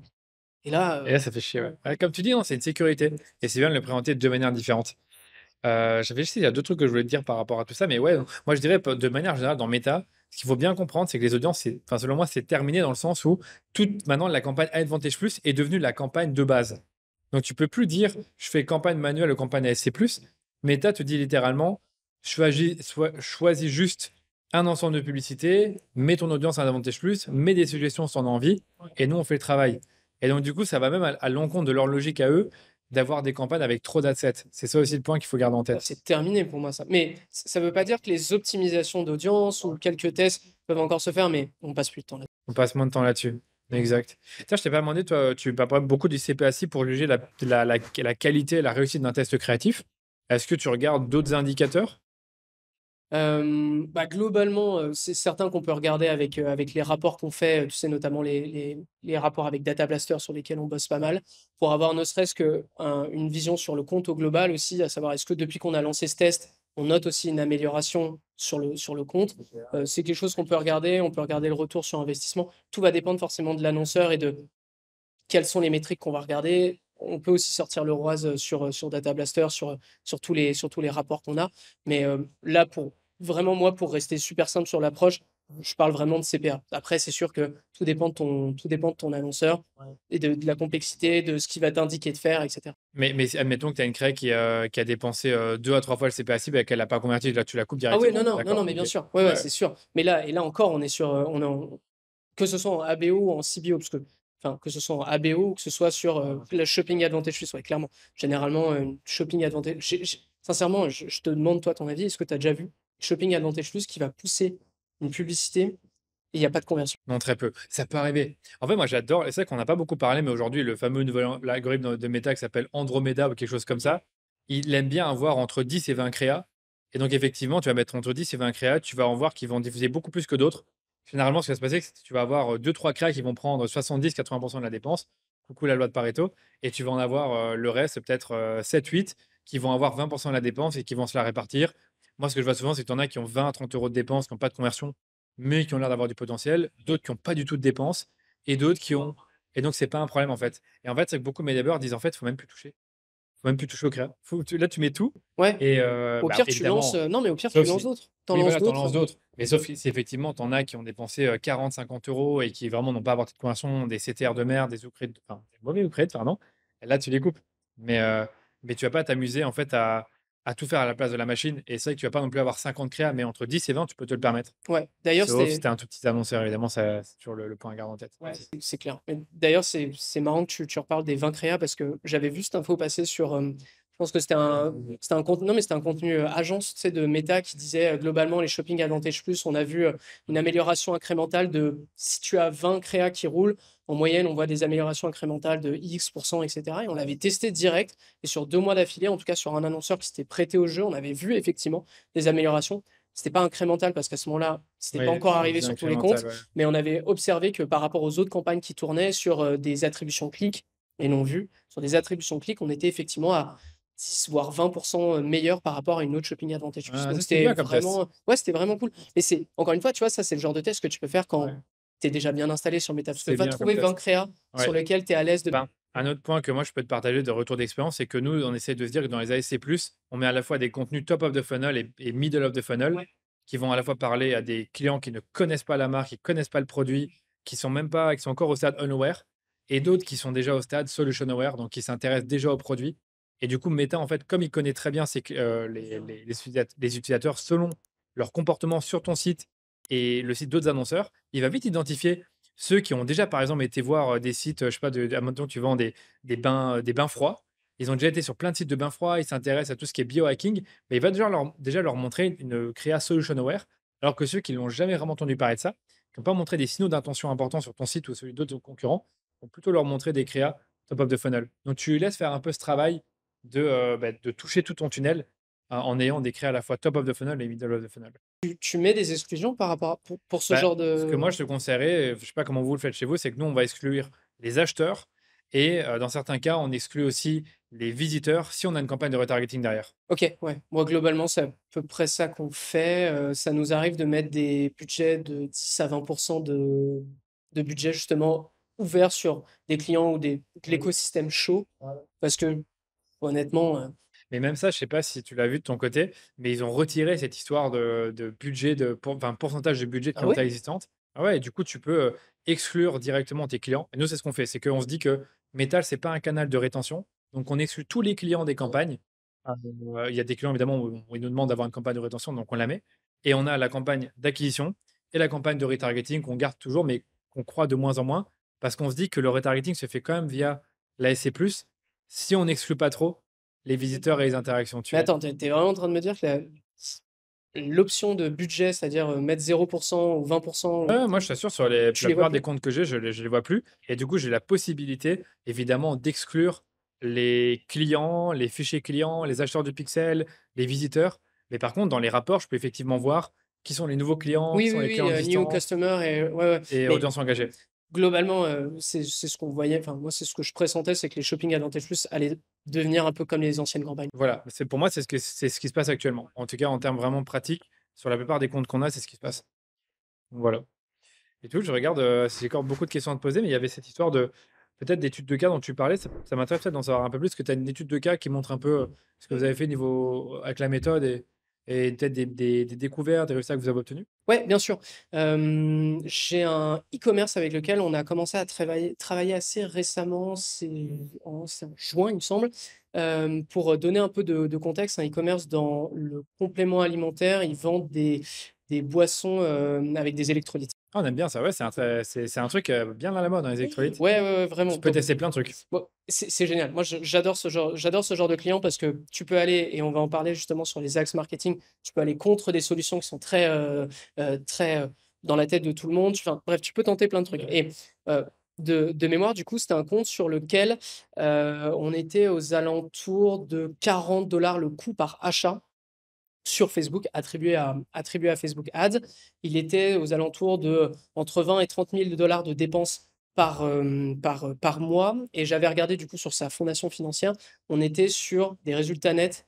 Et là, Et là, ça fait chier, ouais. Ouais, comme tu dis, non, c'est une sécurité. Et c'est bien de le présenter de deux manières différentes. J'avais juste, il y a deux trucs que je voulais te dire par rapport à tout ça, mais ouais, moi je dirais de manière générale dans Meta, ce qu'il faut bien comprendre, c'est que les audiences, enfin, selon moi, c'est terminé dans le sens où maintenant la campagne Advantage Plus est devenue la campagne de base. Donc tu peux plus dire je fais campagne manuelle ou campagne ASC+. Meta te dit littéralement choisis juste un ensemble de publicités, mets ton audience à Advantage Plus, mets des suggestions si t'en as envie, et nous on fait le travail. Et donc du coup, ça va même à l'encontre de leur logique à eux d'avoir des campagnes avec trop d'adsets. C'est ça aussi le point qu'il faut garder en tête. c'est terminé pour moi ça. Mais ça veut pas dire que les optimisations d'audience ou quelques tests peuvent encore se faire, mais on passe plus de temps là. On passe moins de temps là-dessus. Exact. Tiens, je t'ai pas demandé, toi, tu parles beaucoup du CPACI pour juger la qualité et la réussite d'un test créatif. Est-ce que tu regardes d'autres indicateurs? Bah, globalement, c'est certain qu'on peut regarder avec les rapports qu'on fait, tu sais, notamment les rapports avec Data Blaster sur lesquels on bosse pas mal, pour avoir ne serait-ce une vision sur le compte au global aussi, à savoir est-ce que depuis qu'on a lancé ce test, on note aussi une amélioration sur le compte? C'est quelque chose qu'on peut regarder, on peut regarder le retour sur investissement. Tout va dépendre forcément de l'annonceur et de quelles sont les métriques qu'on va regarder. On peut aussi sortir le ROAS, sur Data Blaster, sur tous les rapports qu'on a. Mais, là, pour rester super simple sur l'approche, je parle vraiment de CPA. Après, c'est sûr que tout dépend de ton annonceur et de la complexité, de ce qu'il va t'indiquer de faire et cetera. Mais admettons que tu as une créa qui a dépensé 2 à 3 fois le CPACI et qu'elle n'a pas converti, là, tu la coupes Ah oui, non, directement. non, non, D'accord, non, mais bien ok. sûr. Ouais, ouais, Ouais. c'est sûr. Mais là encore, on est sur, on est en que ce soit en ABO ou en CBO, parce que enfin, que ce soit en ABO ou que ce soit sur, le Shopping Advantage Suisse, ouais, clairement. Généralement, Shopping Advantage sincèrement, je te demande toi ton avis, est-ce que tu as déjà vu Shopping Advantage Plus qui va pousser une publicité et il y a pas de conversion? Non, très peu. Ça peut arriver. En fait, moi, j'adore, et c'est vrai qu'on n'a pas beaucoup parlé, mais aujourd'hui, le fameux nouvel l'algorithme de Meta qui s'appelle Andromeda ou quelque chose comme ça, il aime bien avoir entre 10 et 20 créas. Et donc, effectivement, tu vas mettre entre 10 et 20 créas, tu vas en voir qui vont diffuser beaucoup plus que d'autres. Généralement, ce qui va se passer, c'est que tu vas avoir 2-3 créas qui vont prendre 70-80% de la dépense. Coucou la loi de Pareto. Et tu vas en avoir le reste, peut-être 7-8, qui vont avoir 20% de la dépense et qui vont se la répartir. Moi, ce que je vois souvent, c'est que tu en as qui ont 20 à 30 € de dépenses, qui n'ont pas de conversion, mais qui ont l'air d'avoir du potentiel, d'autres qui n'ont pas du tout de dépenses, et d'autres qui ont. Et donc, c'est pas un problème en fait. Et en fait, c'est que beaucoup de médias disent en fait, il faut même plus toucher. Faut même plus toucher au créa. Là, tu mets tout. Ouais, Et au bah, pire tu lances, évidemment, non mais au pire tu sauf lances si. d'autres. Tu Oui, lances voilà, t'en d'autres, lances d'autres. Mais sauf si effectivement, t'en as qui ont dépensé 40-50 € et qui vraiment n'ont pas apporté de conversion, des CTR de merde, des Ukrainiens, enfin, des mauvais Ukrainiens, pardon. Et là, tu les coupes. Mais, euh, mais tu vas pas t'amuser en fait à tout faire à la place de la machine. Et c'est vrai que tu vas pas non plus avoir 50 créas, mais entre 10 et 20, tu peux te le permettre. ouais. D'ailleurs, Sauf si c'était tu un tout petit annonceur, évidemment, ça, c'est toujours le point à garder en tête. ouais, c'est clair. Mais d'ailleurs, c'est marrant que tu reparles des 20 créas parce que j'avais vu cette info passer sur, je pense que c'était un contenu, non, mais c'était un contenu agence, tu sais, de Meta qui disait globalement les Shopping Advantage Plus, on a vu une amélioration incrémentale de si tu as 20 créas qui roulent, en moyenne, on voit des améliorations incrémentales de X%, etc. Et on l'avait testé direct et sur 2 mois d'affilée, en tout cas sur un annonceur qui s'était prêté au jeu, on avait vu effectivement des améliorations. C'était pas incrémental parce qu'à ce moment-là, c'était pas Oui, encore c'est arrivé bien sur tous les comptes, incrémental, ouais. mais on avait observé que par rapport aux autres campagnes qui tournaient sur des attributions clics et non vues, sur des attributions clics, on était effectivement à 10 voire 20% meilleur par rapport à une autre Shopping Advantage Plus. Ah, Donc ça, c'était c'était bien comme test. vraiment, ouais, c'était vraiment cool. Et c'est, encore une fois, tu vois, ça, c'est le genre de test que tu peux faire quand Ouais, tu es déjà bien installé sur Meta. Parce que c'était va bien comme trouver 20 test. créas sur Ouais. lesquels tu es à l'aise de. Ben, un autre point que moi je peux te partager de retour d'expérience, c'est que nous, on essaie de se dire que dans les ASC+, on met à la fois des contenus top of the funnel et middle of the funnel. Ouais. qui vont à la fois parler à des clients qui ne connaissent pas la marque, qui ne connaissent pas le produit, qui sont encore au stade unaware, et d'autres qui sont déjà au stade solution aware, donc qui s'intéressent déjà au produit. Et du coup, Meta, en fait, comme il connaît très bien les utilisateurs selon leur comportement sur ton site et le site d'autres annonceurs, il va vite identifier ceux qui ont déjà, par exemple, été voir des sites, je sais pas, admettons, tu vends des bains froids. Ils ont déjà été sur plein de sites de bains froids, ils s'intéressent à tout ce qui est biohacking, mais il va déjà leur montrer une créa solution aware, alors que ceux qui n'ont jamais vraiment entendu parler de ça, qui n'ont pas montré des signaux d'intention importants sur ton site ou celui d'autres concurrents, vont plutôt leur montrer des créas top of the funnel. Donc tu laisses faire un peu ce travail de toucher tout ton tunnel en ayant des créas à la fois top of the funnel et middle of the funnel. Tu mets des exclusions par rapport à pour ce Bah, genre ce que moi de je te conseillerais, je sais pas comment vous le faites chez vous, c'est que nous on va exclure les acheteurs et dans certains cas on exclut aussi les visiteurs si on a une campagne de retargeting derrière. OK, ouais. Moi, globalement, c'est à peu près ça qu'on fait, ça nous arrive de mettre des budgets de 10 à 20 de budget justement ouverts sur des clients ou de l'écosystème chaud parce que honnêtement, Mais même ça, je sais pas si tu l'as vu de ton côté, mais ils ont retiré cette histoire de budget, enfin, pourcentage de budget de ah ouais? clientèle existante. Ah ouais, et du coup, tu peux exclure directement tes clients. Et nous, c'est ce qu'on fait. C'est qu'on se dit que Metal, c'est pas un canal de rétention. Donc, on exclut tous les clients des campagnes. Il y a des clients, évidemment, où ils nous demandent d'avoir une campagne de rétention, donc on la met. Et on a la campagne d'acquisition et la campagne de retargeting qu'on garde toujours, mais qu'on croit de moins en moins, parce qu'on se dit que le retargeting se fait quand même via la l'ASC+. Si on n'exclut pas trop les visiteurs et les interactions, tu Mais vois? attends, tu es vraiment en train de me dire que l'option de budget, c'est-à-dire, mettre 0 ou 20 Ouais, moi, je t'assure, sur la tu les vois plupart des plus? comptes que j'ai, je les vois plus. Et du coup, j'ai la possibilité, évidemment, d'exclure les clients, les fichiers clients, les acheteurs de pixels, les visiteurs. Mais par contre, dans les rapports, je peux effectivement voir qui sont les nouveaux clients, qui Oui, sont oui, les clients oui, new existants customer et ouais, ouais. et Mais audience engagée. globalement, c'est ce qu'on voyait, enfin moi, c'est ce que je pressentais, c'est que les Shopping Advantage Plus allaient devenir un peu comme les anciennes campagnes. Voilà, pour moi, c'est ce qui se passe actuellement. En tout cas, en termes vraiment pratiques, sur la plupart des comptes qu'on a, c'est ce qui se passe. Voilà. Et tout, je regarde, si j'ai encore beaucoup de questions à te poser, mais il y avait cette histoire de peut-être d'études de cas dont tu parlais. Ça m'intéresse peut-être d'en savoir un peu plus, parce que tu as une étude de cas qui montre un peu ce que vous avez fait niveau, avec la méthode et peut-être des découvertes, des résultats que vous avez obtenus. Ouais, bien sûr. J'ai un e-commerce avec lequel on a commencé à travailler assez récemment, c'est en juin, il me semble. Pour donner un peu de contexte, un e-commerce dans le complément alimentaire, ils vendent des boissons, avec des électrolytes. Ah, on aime bien ça, ouais, c'est un truc bien à la mode dans les électrolytes. Ouais, ouais, ouais, vraiment. Tu peux Donc tester plein de trucs. bon, c'est génial. Moi, j'adore ce genre de client parce que tu peux aller et on va en parler justement sur les axes marketing, tu peux aller contre des solutions qui sont très, dans la tête de tout le monde. Enfin, bref, tu peux tenter plein de trucs et de mémoire, du coup, c'était un compte sur lequel, on était aux alentours de 40 le coût par achat sur Facebook, attribué à Facebook Ads. Il était aux alentours de entre 20 et 30 000 de dépenses par mois. Et j'avais regardé du coup sur sa fondation financière, on était sur des résultats nets.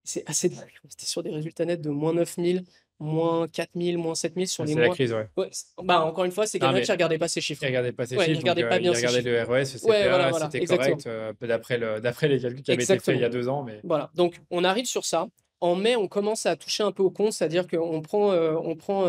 C'est assez dingue. On était sur des résultats nets de moins 9 000, moins 4 000, moins 7 000 sur Ah, les c'est la mois. crise, ouais. Ouais, bah, encore une fois, c'est Non, quelqu'un qui mais regardait pas ses chiffres. il regardait pas ses Ouais, il chiffres, donc regardait pas il bien ses regardait chiffres. le ROS, le Ouais, voilà, CPA, voilà, c'était exactement. correct, d'après les calculs qui avaient été faits il y Exactement. a 2 ans, mais Voilà, donc on arrive sur ça. En mai, on commence à toucher un peu au compte, c'est-à-dire on prend on prend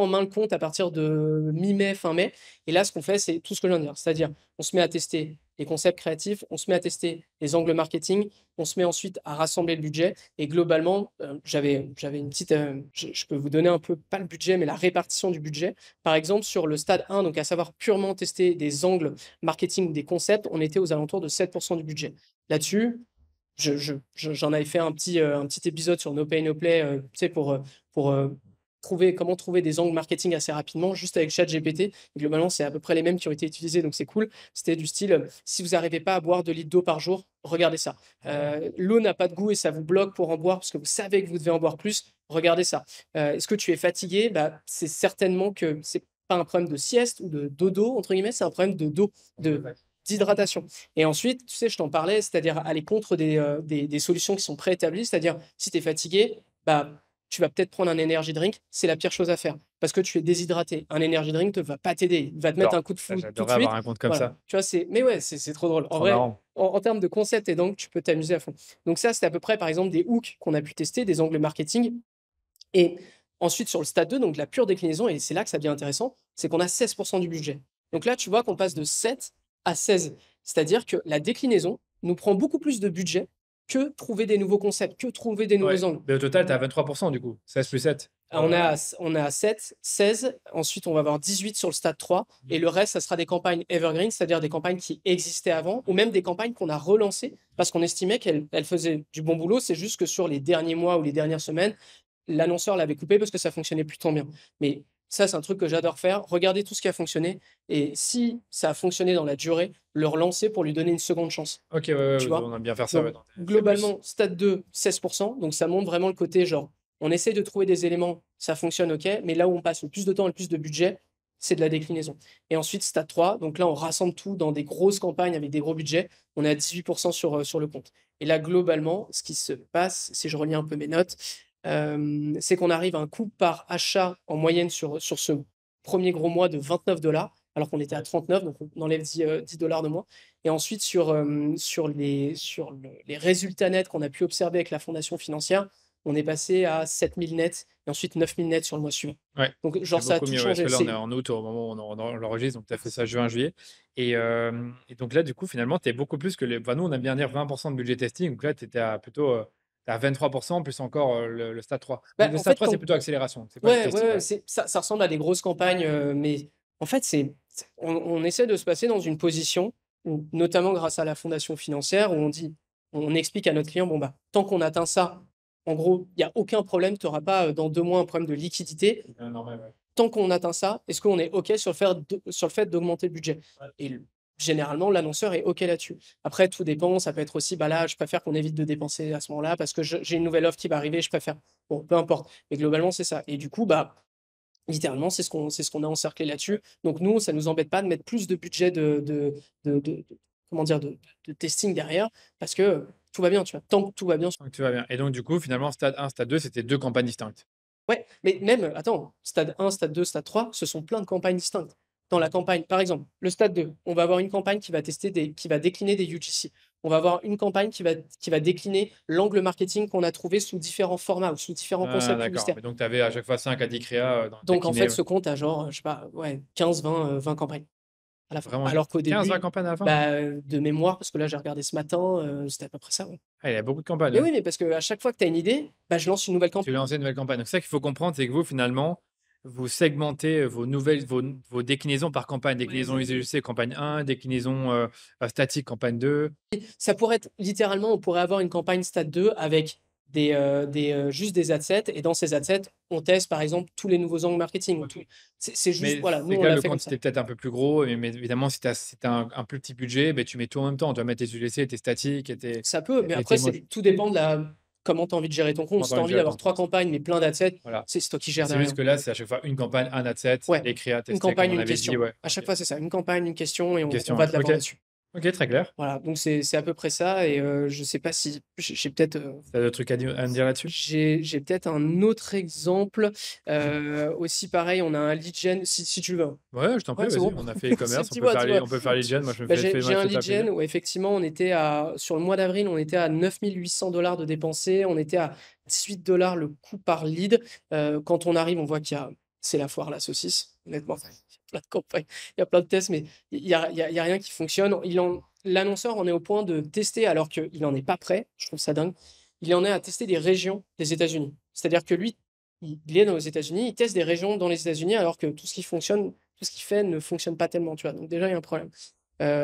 en main le compte à partir de mi-mai, fin mai. Et là, ce qu'on fait, c'est tout ce que je viens de dire. C'est-à-dire, on se met à tester les concepts créatifs, on se met à tester les angles marketing, on se met ensuite à rassembler le budget. Et globalement, j'avais une petite, je peux vous donner un peu, pas le budget, mais la répartition du budget. Par exemple, sur le stade 1, donc à savoir purement tester des angles marketing, des concepts, on était aux alentours de 7% du budget. Là-dessus, j'en avais fait un petit épisode sur No Pay No Play, tu sais, pour comment trouver des angles marketing assez rapidement, juste avec ChatGPT. Et globalement, c'est à peu près les mêmes qui ont été utilisés, donc c'est cool. C'était du style, si vous n'arrivez pas à boire 2 litres d'eau par jour, regardez ça. L'eau n'a pas de goût et ça vous bloque pour en boire parce que vous savez que vous devez en boire plus, regardez ça. Est-ce que tu es fatigué? Bah, c'est certainement que c'est pas un problème de sieste ou de dodo, entre guillemets, c'est un problème d'eau, d'hydratation. Et ensuite, tu sais, je t'en parlais, c'est-à-dire aller contre des solutions qui sont préétablies, c'est-à-dire si tu es fatigué, bah, tu vas peut-être prendre un energy drink, c'est la pire chose à faire. parce que tu es déshydraté. Un energy drink ne va pas t'aider. Il va te mettre un coup de Ça, foudre tout de j'adorerais suite. avoir un compte comme Voilà. ça. Tu vois, mais ouais, c'est trop drôle. En Trop vrai, marrant. en termes de concept et d'angle, tu peux t'amuser à fond. Donc ça, c'était à peu près, par exemple, des hooks qu'on a pu tester, des angles marketing. Et ensuite, sur le stade 2, donc la pure déclinaison, et c'est là que ça devient intéressant, c'est qu'on a 16% du budget. Donc là, tu vois qu'on passe de 7 à 16. C'est-à-dire que la déclinaison nous prend beaucoup plus de budget que trouver des nouveaux concepts, que trouver des nouveaux Ouais. angles. Mais au total, tu as 23% du coup. 16 plus 7. On a 7, 16, ensuite on va avoir 18 sur le stade 3, et le reste, ça sera des campagnes evergreen, c'est-à-dire des campagnes qui existaient avant, ou même des campagnes qu'on a relancées parce qu'on estimait qu'elles faisaient du bon boulot. C'est juste que sur les derniers mois ou les dernières semaines, l'annonceur l'avait coupé parce que ça fonctionnait plus tant bien. Mais ça, c'est un truc que j'adore faire. Regarder tout ce qui a fonctionné, et si ça a fonctionné dans la durée, le relancer pour lui donner une seconde chance. Ok, ouais, Tu vois? on aime bien faire ça. Donc, Ouais, c'est plus. globalement, stade 2, 16%. Donc, ça montre vraiment le côté genre, on essaye de trouver des éléments, ça fonctionne, ok. Mais là où on passe le plus de temps et le plus de budget, c'est de la déclinaison. Et ensuite, stade 3. Donc là, on rassemble tout dans des grosses campagnes avec des gros budgets. On est à 18% sur le compte. Et là, globalement, ce qui se passe, si je relis un peu mes notes, c'est qu'on arrive à un coût par achat en moyenne sur ce premier gros mois de 29 $, alors qu'on était à 39, donc on enlève 10 $ de moins. Et ensuite, sur les résultats nets qu'on a pu observer avec la fondation financière, on est passé à 7 000 nets et ensuite 9 000 nets sur le mois suivant. Ouais, Donc, genre, c'est ça a beaucoup tout mieux. Ouais, parce changé. que là, on est en août au moment où on l'enregistre, donc tu as fait ça juin, juillet. Et donc là, du coup, finalement, tu es beaucoup plus que les. Enfin, nous, on aime bien dire 20% de budget testing. Donc là, tu étais à plutôt. T'es à 23% plus encore le stade 3. Bah, Le en stade fait, 3, c'est plutôt accélération. C'est pas du ouais, testing. ouais, ça ressemble à des grosses campagnes, mais en fait, on essaie de se passer dans une position où, notamment grâce à la fondation financière, où on explique à notre client, bon, bah, tant qu'on atteint ça, en gros, il n'y a aucun problème, tu n'auras pas dans 2 mois un problème de liquidité. Normal, ouais. Tant qu'on atteint ça, est-ce qu'on est OK sur le fait d'augmenter le budget? Et généralement, l'annonceur est OK là-dessus. Après, tout dépend. Ça peut être aussi, bah là, je préfère qu'on évite de dépenser à ce moment-là parce que j'ai une nouvelle offre qui va arriver, je préfère. Bon, peu importe. Mais globalement, c'est ça. Et du coup, bah, littéralement, c'est ce qu'on a encerclé là-dessus. Donc, nous, ça ne nous embête pas de mettre plus de budget comment dire, de testing derrière parce que tout va bien, tu vois. Tant que tout va bien. Donc, tu vas bien. Et donc, du coup, finalement, stade 1, stade 2, c'était deux campagnes distinctes. Ouais, mais même, attends, stade 1, stade 2, stade 3, ce sont plein de campagnes distinctes. Dans la campagne, par exemple, le stade 2, on va avoir une campagne qui va décliner des UGC. On va avoir une campagne qui va décliner l'angle marketing qu'on a trouvé sous différents formats ou sous différents Ah, concepts d'accord. publicitaires. Mais donc, tu avais à chaque fois 5 à 10 créas dans Donc, en déclinés, fait, ouais. ce compte a genre, je sais pas, ouais, 15, 20, 20 campagnes à la fin. Vraiment Alors qu'au 15-20 début, campagnes à la fin. bah, de mémoire, parce que là, j'ai regardé ce matin, c'était à peu près ça. Ouais. Ah, il y a beaucoup de campagnes, Mais ouais. oui, mais parce qu'à chaque fois que tu as une idée, bah, je lance une nouvelle Tu campagne. lances une nouvelle campagne. Donc, c'est ça qu'il faut comprendre, c'est que vous, finalement, vous segmentez vos déclinaisons par campagne. Déclinaison UGC, campagne 1, déclinaison statique, campagne 2. Ça pourrait être littéralement, on pourrait avoir une campagne stade 2 avec juste des adsets, et dans ces adsets, on teste par exemple tous les nouveaux angles marketing. C'est juste, Mais voilà, nous c'est on que là, l'a le fait comme compte ça. était peut-être un peu plus gros. Mais évidemment, si tu as un plus petit budget, ben, tu mets tout en même temps. Tu vas mettre tes UGC, tes statiques Ça peut, mais et après, tes mots. tout dépend de comment tu as envie de gérer ton compte. Comment Si tu tu as as envie de envie gérer d'avoir ton 3 compte. campagnes, mais plein d'adsets, Voilà. c'est toi qui gères C'est juste derrière. que là, c'est à chaque fois une campagne, un adset, Ouais, les créas une testés, comme campagne, on une avait dit. question. Ouais. À chaque Ok. fois, c'est ça, une campagne, une question, et Une on question, va ouais. de l'avant Ok. là-dessus. Ok, très clair. Voilà, donc c'est à peu près ça, et je sais pas si j'ai peut-être. Tu as d'autres trucs à me dire là-dessus? J'ai peut-être un autre exemple. Aussi pareil, on a un lead gen, si tu le veux, hein. Ouais, je t'en prie, Ouais, c'est vas-y. bon. On a fait e-commerce, on peut Dis-moi, faire dis-moi. on peut faire lead gen. Moi, je me Bah, fais, j'ai un lead fais-toi gen plaisir. où effectivement, sur le mois d'avril, on était à 9 800 $ de dépensés. On était à 18 $ le coût par lead. Quand on arrive, on voit c'est la foire, la saucisse, honnêtement. Il y a plein de campagnes, il y a plein de tests, mais il y a rien qui fonctionne. L'annonceur en est au point de tester alors qu'il n'en est pas prêt. Je trouve ça dingue. Il en est à tester des régions des États-Unis. C'est-à-dire que lui, il est dans les États-Unis, il teste des régions dans les États-Unis alors que tout ce qui fonctionne, tout ce qu'il fait ne fonctionne pas tellement, tu vois. Donc déjà, il y a un problème.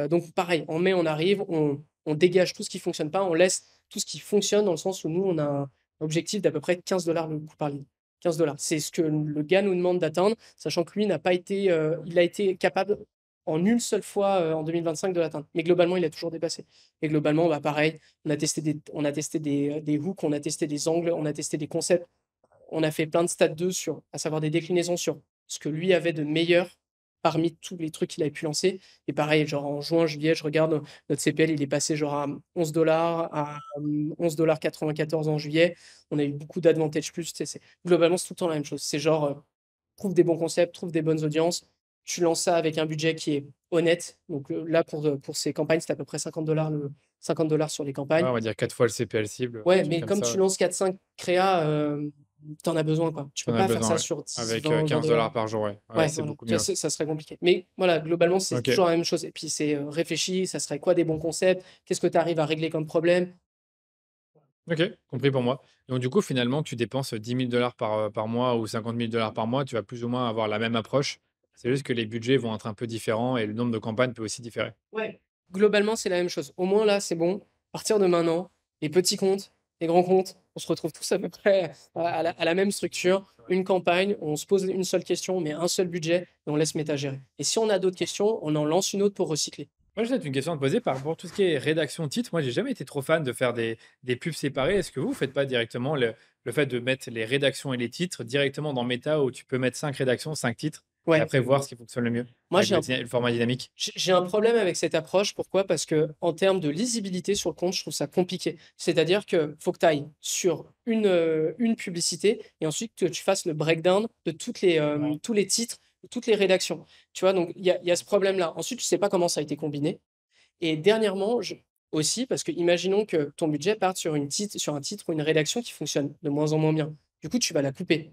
Donc pareil, en mai, on arrive, on dégage tout ce qui fonctionne pas, on laisse tout ce qui fonctionne dans le sens où nous, on a un objectif d'à peu près 15 $ le coût par ligne. 15 $. C'est ce que le gars nous demande d'atteindre, sachant que lui n'a pas été, il a été capable en une seule fois en 2025 de l'atteindre. Mais globalement, il a toujours dépassé. Et globalement, bah, pareil, on a testé des hooks, on a testé des angles, on a testé des concepts, on a fait plein de stades 2 à savoir des déclinaisons sur ce que lui avait de meilleur parmi tous les trucs qu'il avait pu lancer. Et pareil, genre en juin, juillet, je regarde notre CPL, il est passé genre à 11 $, à 11,94 $ en juillet. On a eu beaucoup d'Advantage Plus. Globalement, c'est tout le temps la même chose. C'est genre, trouve des bons concepts, trouve des bonnes audiences. Tu lances ça avec un budget qui est honnête. Donc là, pour ces campagnes, c'est à peu près $50 sur les Ouais, campagnes. on va dire 4 fois le CPL cible, un Ouais, truc mais comme comme ça. tu lances 4-5 créas, t'en as besoin, quoi. Tu On peux a pas faire besoin, ça ouais. sur 10, Avec 20, 15 $20. dollars par jour, ouais. Ouais, Ouais, c'est voilà. beaucoup Tu vois, mieux. ça serait compliqué. Mais voilà, globalement, c'est Ok. toujours la même chose. Et puis, c'est réfléchi, ça serait quoi des bons concepts? Qu'est-ce que tu arrives à régler comme problème? Ok, compris pour moi. Donc, du coup, finalement, tu dépenses 10 000 $ par mois ou 50 000 $ par mois, tu vas plus ou moins avoir la même approche. C'est juste que les budgets vont être un peu différents et le nombre de campagnes peut aussi différer. Ouais. Globalement, c'est la même chose. Au moins, là, c'est bon. À partir de maintenant, les petits comptes, les grands comptes, on se retrouve tous à peu près à la même structure. Une campagne, on se pose une seule question, on met un seul budget et on laisse Meta gérer. Et si on a d'autres questions, on en lance une autre pour recycler. Moi, j'ai peut-être une question à te poser par rapport à tout ce qui est rédaction titre. Moi, j'ai jamais été trop fan de faire des pubs séparées. Est-ce que vous faites pas directement le fait de mettre les rédactions et les titres directement dans Meta où tu peux mettre 5 rédactions, 5 titres et Ouais. après voir ce qui fonctionne le mieux Moi, avec le format dynamique? j'ai un problème avec cette approche. Pourquoi? Parce que en termes de lisibilité sur le compte, je trouve ça compliqué. C'est-à-dire que faut que tu ailles sur une publicité et ensuite que tu fasses le breakdown de tous les titres, de toutes les rédactions. Tu vois, donc il y a ce problème-là. Ensuite, tu sais pas comment ça a été combiné. Et dernièrement, aussi, parce que imaginons que ton budget parte sur un titre ou une rédaction qui fonctionne de moins en moins bien. Du coup, tu vas la couper.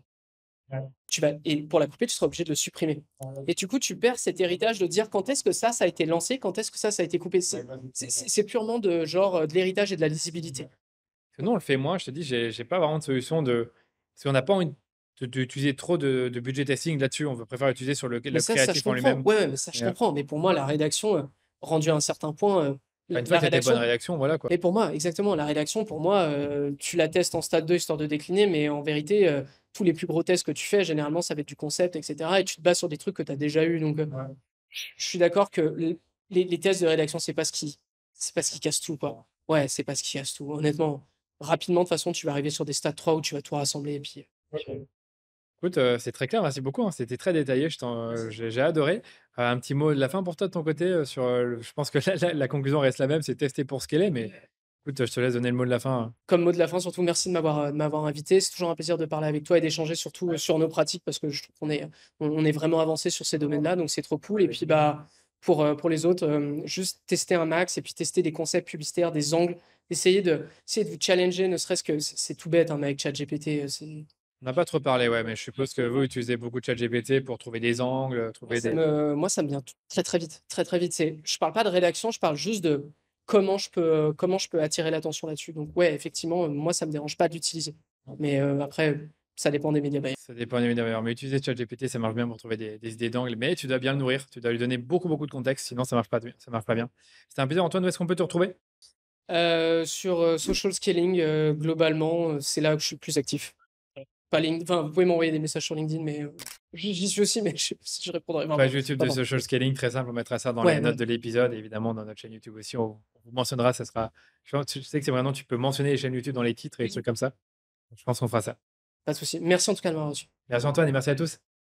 Et pour la couper, tu seras obligé de le supprimer. Et du coup, tu perds cet héritage de dire quand est-ce que ça a été lancé, quand est-ce que ça a été coupé. C'est purement de genre de l'héritage et de la lisibilité. Parce que nous, on le fait moins. Je te dis, j'ai pas vraiment de solution de. Parce qu'on n'a pas envie d'utiliser trop de budget testing là-dessus. On préfère utiliser sur le Mais ça, je créatif en comprends. lui-même. Ouais, ouais, mais ça, je Mais, comprends. Mais pour moi, la rédaction, rendue à un certain point, enfin, une fois la que tu as tes bonnes rédaction, rédactions, voilà quoi. mais pour moi, exactement, la rédaction, pour moi, tu la testes en stade 2 histoire de décliner, mais en vérité, tous les plus gros tests que tu fais, généralement, ça va être du concept, etc. Et tu te bases sur des trucs que tu as déjà eu. Donc, je suis d'accord que les tests de rédaction, c'est pas ce qui casse tout, quoi. Ouais, c'est pas ce qui casse tout. Honnêtement, rapidement, de toute façon, tu vas arriver sur des stades 3 où tu vas tout rassembler. Et puis, Écoute, c'est très clair, merci beaucoup, hein. C'était très détaillé, j'ai adoré. Un petit mot de la fin pour toi de ton côté, sur, je pense que la conclusion reste la même, c'est tester pour ce qu'elle est, mais écoute, je te laisse donner le mot de la fin, hein. comme mot de la fin, surtout, merci de m'avoir invité. C'est toujours un plaisir de parler avec toi et d'échanger surtout sur nos pratiques parce que je trouve qu'on est vraiment avancé sur ces domaines-là. Donc, c'est trop cool. Et puis, bah, pour les autres, juste tester un max et puis tester des concepts publicitaires, des angles. Essayer de vous challenger, ne serait-ce que c'est tout bête, hein, mais avec ChatGPT, On n'a pas trop parlé, ouais, mais je suppose que vous utilisez beaucoup de ChatGPT pour trouver des angles, trouver des. moi, ça me vient très, très vite. Très, très vite. Je parle pas de rédaction, je parle juste de comment je peux attirer l'attention là-dessus. Donc, ouais, effectivement, moi, ça me dérange pas d'utiliser. Mais après, ça dépend des médias buyers. Ça dépend des médias, mais utiliser ChatGPT, ça marche bien pour trouver des idées d'angles, mais tu dois bien le nourrir, tu dois lui donner beaucoup, beaucoup de contexte, sinon ça marche pas bien. C'était un plaisir, Antoine, où est-ce qu'on peut te retrouver? Sur social scaling, globalement, c'est là où je suis le plus actif. Pas enfin, vous pouvez m'envoyer des messages sur LinkedIn, mais j'y suis aussi, mais je sais pas si je répondrai. Enfin, Page YouTube de pardon. Social Scaling, très simple, on mettra ça dans Ouais, les voilà. notes de l'épisode, et évidemment dans notre chaîne YouTube aussi, on vous mentionnera, ça sera. Je sais que c'est vraiment, tu peux mentionner les chaînes YouTube dans les titres et des trucs comme ça. Je pense qu'on fera ça. Pas de souci. Merci en tout cas de m'avoir reçu. Merci Antoine et merci à tous.